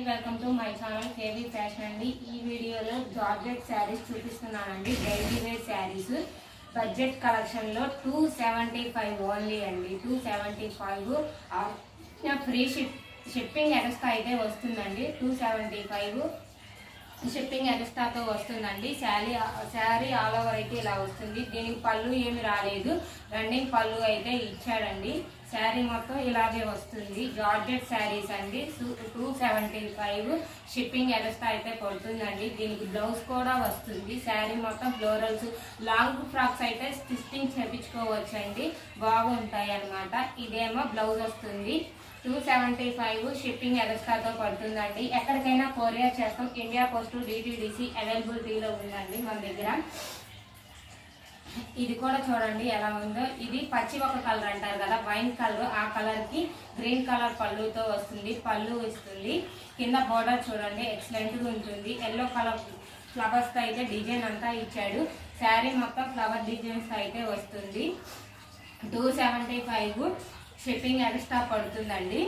Welcome to my channel KV fashion అండి. ఈ వీడియోలో జార్జెట్ శారీస్ చూపిస్తున్నానండి. డైలీ వేర్ శారీస్ బడ్జెట్ కలెక్షన్లో 275 ఓన్లీ అండి. 275 ఫ్రీ షిప్పింగ్ ఎక్స్ట్రా అయితే వస్తుందండి. 275 షిప్పింగ్ ఎక్స్ట్రాతో వస్తుందండి. శారీ ఆల్ ఓవర్ అయితే ఇలా వస్తుంది. దీనికి పళ్ళు ఏమి రాలేదు, రన్నింగ్ పళ్ళు అయితే ఇచ్చాడండి. శారీ మొత్తం ఇలాగే వస్తుంది. జార్జెట్ శారీస్ అండి. 275 షిప్పింగ్ ఎక్స్ట్రా అయితే పడుతుందండి. దీనికి బ్లౌజ్ కూడా వస్తుంది. శారీ మొత్తం ఫ్లోరల్స్ లాంగ్ ఫ్రాక్స్ అయితే స్టిచ్చింగ్ చేయించుకోవచ్చండి, బాగుంటాయి అన్నమాట. ఇదేమో బ్లౌజ్ వస్తుంది. 275 షిప్పింగ్ ఎక్స్ట్రాతో పడుతుందండి. ఎక్కడికైనా కొరియర్ చేస్తాం. ఇండియా పోస్ట్ డిటిడిసి అవైలబిలిటీలో ఉందండి మన దగ్గర. ఇది కూడా చూడండి ఎలా ఉందో. ఇది పచ్చి ఒక కలర్ అంటారు కదా, వైన్ కలర్. ఆ కలర్ కి గ్రీన్ కలర్ పళ్ళుతో వస్తుంది. పళ్ళు ఇస్తుంది. కింద బోర్డర్ చూడండి ఎక్సలెంట్ గా ఉంటుంది. ఎల్లో కలర్ ఫ్లవర్స్ తో అయితే డిజైన్ అంతా ఇచ్చాడు. శారీ మొత్తం ఫ్లవర్ డిజైన్స్ అయితే వస్తుంది. 275 షిప్పింగ్ ఎక్స్ట్రా పడుతుందండి.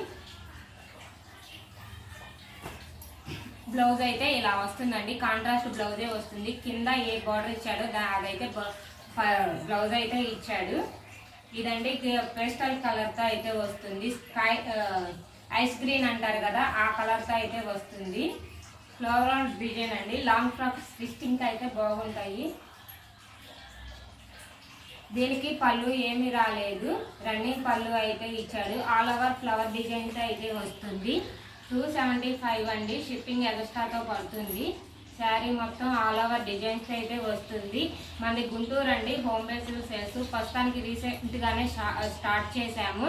బ్లౌజ్ అయితే ఇలా వస్తుందండి. కాంట్రాస్ట్ బ్లౌజే వస్తుంది. కింద ఏ బార్డర్ ఇచ్చాడో అదైతే బ్లౌజ్ అయితే ఇచ్చాడు. ఇదండి పేస్టల్ కలర్ తో అయితే వస్తుంది. స్కై ఐస్ గ్రీన్ అంటారు కదా, ఆ కలర్ తో అయితే వస్తుంది. ఫ్లోరల్ డిజైన్ అండి. లాంగ్ ఫ్రాక్ స్టిచ్చింగ్ అయితే బాగుంటాయి. దీనికి పళ్ళు ఏమి రాలేదు, రన్నింగ్ పళ్ళు అయితే ఇచ్చాడు. ఆల్ ఓవర్ ఫ్లవర్ డిజైన్స్ అయితే వస్తుంది. 275 అండి. షిప్పింగ్ ఎక్స్ట్రాతో పడుతుంది. శారీ మొత్తం ఆల్ ఓవర్ డిజైన్స్ అయితే వస్తుంది. మనది గుంటూరు అండి. హోమ్ బేస్డ్ సేల్స్ ప్రస్తుతానికి రీసెంట్ గానే స్టార్ట్ చేశాము.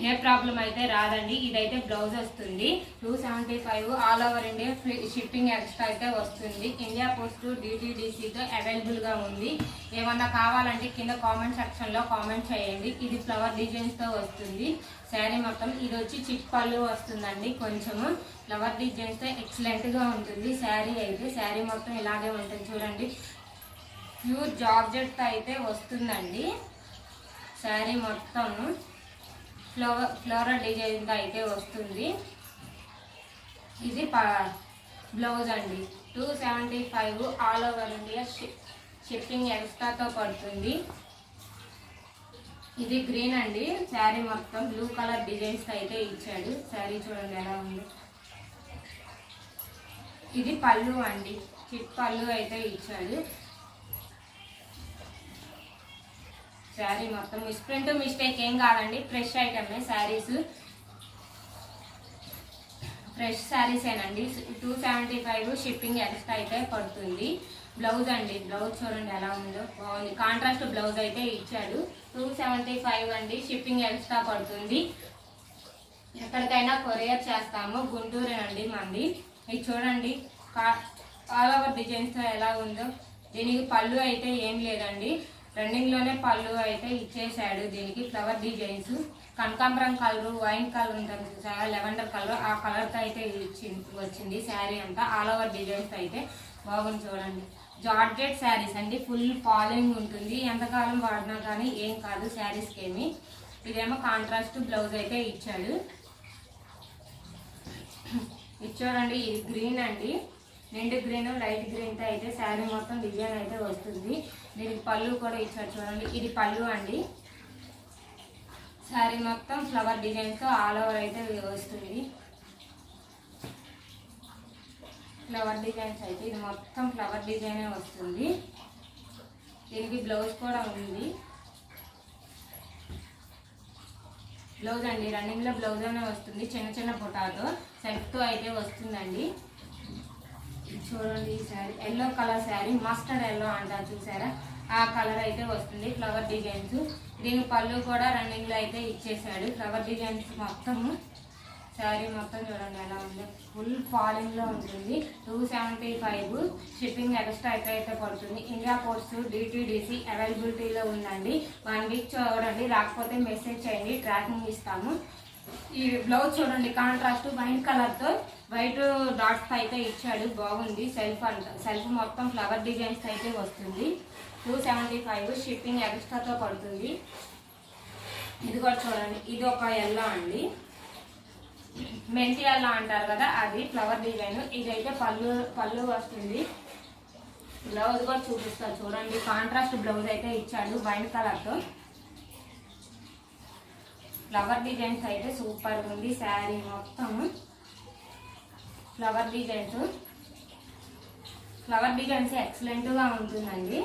ఏ ప్రాబ్లం అయితే రాదండి. ఇదైతే బ్లౌజ్ వస్తుంది. 275 all over India shipping extra అయితే వస్తుంది. ఇండియా పోస్ట్ డిటిడిసితో అవైలబుల్ గా ఉంది. ఏమన్నా కావాలంటే కింద కామెంట్ సెక్షన్ లో కామెంట్ చేయండి. ఇది ఫ్లవర్ డిజైన్స్ తో వస్తుంది. శారీ మొత్తం ఇది వచ్చి చిక్ పళ్ళు వస్తుందండి. కొంచెము ఫ్లవర్ డిజైన్స్ తో ఎక్సలెంట్ గా ఉంటుంది. శారీ అయితే శారీ మొత్తం ఇలాగే ఉంటుంది చూడండి. ప్యూర్ జార్జెట్ అయితే వస్తుందండి. శారీ మొత్తం ఫ్లోరల్ డిజైన్ అయితే వస్తుంది. ఇది బ్లౌజ్ అండి. 275 ఆల్ ఓవర్ ఇండియా షిప్పింగ్ ఎక్స్ట్రాతో పడుతుంది. ఇది గ్రీన్ అండి. శారీ మొత్తం బ్లూ కలర్ డిజైన్స్ అయితే ఇచ్చాడు. శారీ చూడండి ఎలా ఉంది. ఇది పళ్ళు అండి. చిట్ పళ్ళు అయితే ఇచ్చాడు. శారీ మొత్తం మిస్ప్రింట్ మిస్టేక్ ఏం కాదండి. ఫ్రెష్ ఐటమే శారీస్, ఫ్రెష్ శారీస్ ఏనండి. 275 షిప్పింగ్ ఎక్స్ట్రా అయితే పడుతుంది. బ్లౌజ్ అండి. బ్లౌజ్ చూడండి ఎలా ఉందో, బాగుంది. కాంట్రాస్ట్ బ్లౌజ్ అయితే ఇచ్చాడు. 275 అండి. షిప్పింగ్ ఎక్స్ట్రా పడుతుంది. ఎక్కడికైనా కొరియర్ చేస్తాము. గుంటూరేనండి మంది. ఇది చూడండి ఆల్ ఓవర్ డిజైన్స్ ఎలా ఉందో. దీనికి పళ్ళు అయితే ఏం లేదండి. రన్నింగ్ లోనే పళ్ళు అయితే ఇచ్చేసాడు. దీనికి ఫ్లవర్ డిజైన్స్ కనకాంబరం కలర్, వైన్ కలర్ ఉంటుంది చాలా, లెవెండర్ కలర్, ఆ కలర్ తో అయితే వచ్చింది. శారీ అంతా ఆల్ ఓవర్ డిజైన్స్ అయితే బాగుంది చూడండి. జార్జెట్ శారీస్ అండి. ఫుల్ ఫాలోయింగ్ ఉంటుంది. ఎంతకాలం వాడినా కానీ ఏం కాదు శారీస్కి ఏమి. ఇదేమో కాంట్రాస్ట్ బ్లౌజ్ అయితే ఇచ్చాడు. ఇది చూడండి. ఇది గ్రీన్ అండి. నిండు గ్రీన్ లైట్ గ్రీన్ తో అయితే శారీ మొత్తం డిజైన్ అయితే వస్తుంది. దీనికి పళ్ళు కూడా ఇచ్చారు చూడండి. ఇది పళ్ళు అండి. శారీ మొత్తం ఫ్లవర్ డిజైన్స్ తో ఆల్ ఓవర్ అయితే వస్తుంది. ఫ్లవర్ డిజైన్స్ అయితే ఇది మొత్తం ఫ్లవర్ డిజైన్ వస్తుంది. దీనికి బ్లౌజ్ కూడా ఉంది. బ్లౌజ్ అండి. రన్నింగ్ లో బ్లౌజ్ అనే వస్తుంది. చిన్న చిన్న బుటాతో సెల్ఫ్ తో అయితే వస్తుందండి. చూడండి ఈ sari yellow colour sari, mustard yellow అంటారు చూసారా, ఆ కలర్ అయితే వస్తుంది. Flower designs. దీని పళ్ళు కూడా రన్నింగ్ లో అయితే ఇచ్చేసాడు. ఫ్లవర్ డిజైన్స్ మొత్తము శారీ మొత్తం చూడండి ఎలా ఉందో. ఫుల్ ఫాలింగ్ లో ఉంటుంది. 275 షిప్పింగ్ ఎక్స్ట్రా అయితే పడుతుంది. ఇండియా పోస్ట్ డిటిడిసి అవైలబిలిటీలో ఉందండి. 1 వీక్ చూడండి. రాకపోతే మెసేజ్ చేయండి, ట్రాకింగ్ ఇస్తాము. ఈ బ్లౌజ్ చూడండి. కాంట్రాస్ట్ వైన్ కలర్ తో వైట్ డాట్స్ అయితే ఇచ్చాడు. బాగుంది. సెల్ఫ్ మొత్తం ఫ్లవర్ డిజైన్స్ అయితే వస్తుంది. 275 షిప్పింగ్ ఎక్స్ట్రాతో పడుతుంది. ఇది కూడా చూడండి. ఇది ఒక ఎల్లో అండి. మెంతియాల అంటారు కదా, అది ఫ్లవర్ డిజైన్. ఇదైతే పళ్ళు వస్తుంది. బ్లౌజ్ కూడా చూపిస్తాను చూడండి. కాంట్రాస్ట్ బ్లౌజ్ అయితే ఇచ్చాడు వైన్ కలర్ తో. ఫ్లవర్ డిజైన్స్ అయితే సూపర్ ఉంది. శారీ మొత్తం ఫ్లవర్ డిజైన్స్ ఎక్సలెంట్ గా ఉంటుందండి.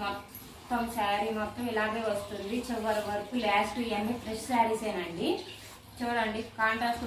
మొత్తం శారీ మొత్తం ఇలాగే వస్తుంది. చివరి వరకు లాస్ట్ ఇవన్నీ ఫ్రెష్ శారీసేనండి. చూడండి కాంట్రాస్ట్